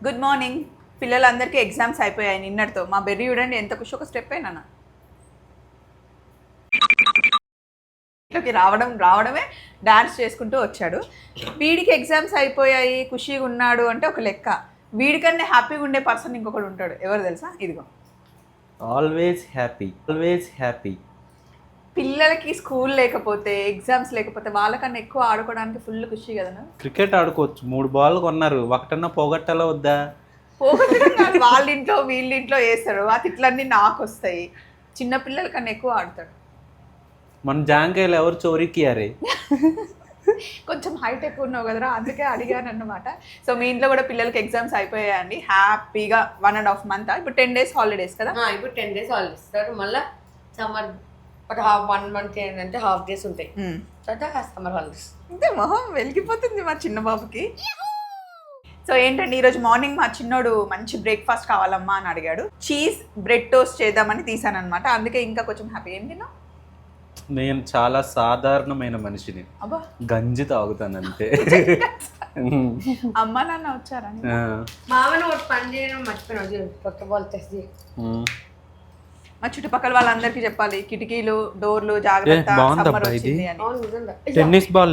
Good morning. పిల్లలందరికీ exams అయిపోయాయి నిన్నటితో. మా బెర్రీ చూడండి ఎంత ఖుషి, ఒక స్టెప్ అయినా ఇంట్లోకి రావడమే డాన్స్ చేసుకుంటూ వచ్చాడు. వీడికి ఎగ్జామ్స్ అయిపోయాయి, ఖుషిగా ఉన్నాడు అంటే ఒక లెక్క. వీడికన్నా హ్యాపీగా ఉండే పర్సన్ ఇంకొకటి ఉంటాడు. ఎవరు తెలుసా? ఇదిగో, ఆల్వేస్ హ్యాపీ. పిల్లలకి స్కూల్ లేకపోతే, ఎగ్జామ్స్ లేకపోతే వాళ్ళకన్నా ఎక్కువ ఆడుకోవడానికి ఫుల్ ఖుషి కదా. క్రికెట్ ఆడుకోవచ్చు. 3 బాల్ కొన్నారు, ఒకటన్నా పోగొట్టాలా వద్దా? పోగొట్టడం కాదు, వాళ్ళ ఇంట్లో వీళ్ళింట్లో వేస్తాడు. ఆ తిట్లన్నీ నాకు వస్తాయి. చిన్న పిల్లల కన్నా ఎక్కువ ఆడతాడు. మన జాంకాయలు ఎవరు చోరీకి అరే? కొంచెం హైట్ ఎక్కువ ఉన్నావు కదరా, అందుకే అడిగాను అన్నమాట. సో మీ ఇంట్లో కూడా పిల్లలకి ఎగ్జామ్స్ అయిపోయాయండి. హ్యాపీగా 1.5 month, ఇప్పుడు 10 days హాలిడేస్ కదా. ఇప్పుడు 10 days హాలిడేస్ ఇస్తారు. మళ్ళీ సమ్మర్ ఒక 1 month ఏంటంటే హాఫ్ డేస్ ఉంటాయి. తర్వాత సమ్మర్ హాలిడేస్. అంతే, మొహం వెలిగిపోతుంది మా చిన్న బాబుకి. సో ఏంటండి, ఈరోజు మార్నింగ్ మా చిన్నోడు మంచి బ్రేక్ఫాస్ట్ కావాలమ్మా అని అడిగాడు. చీజ్ బ్రెడ్ టోస్ట్ చేద్దామని తీసాను అనమాట. అందుకే ఇంకా కొంచెం హ్యాపీ. ఏం తిన్నావు? నేను చాలా సాధారణమైన మనిషిని. అబ్బా, గంజి తాగుతాను అంతే. అమ్మ నాన్న వచ్చారా? మామని ఒకటి పని చేయడం మర్చిపోయినా, కొత్త బాల్ తెచ్చి మా చుట్టుపక్కల వాళ్ళందరికీ చెప్పాలి, కిటికీలు డోర్లు జాగ్రత్త, బాగుంది సమ్మర్ అబ్బా ఇది. వచ్చింది అని. అవును నిజంగా. Tennis ball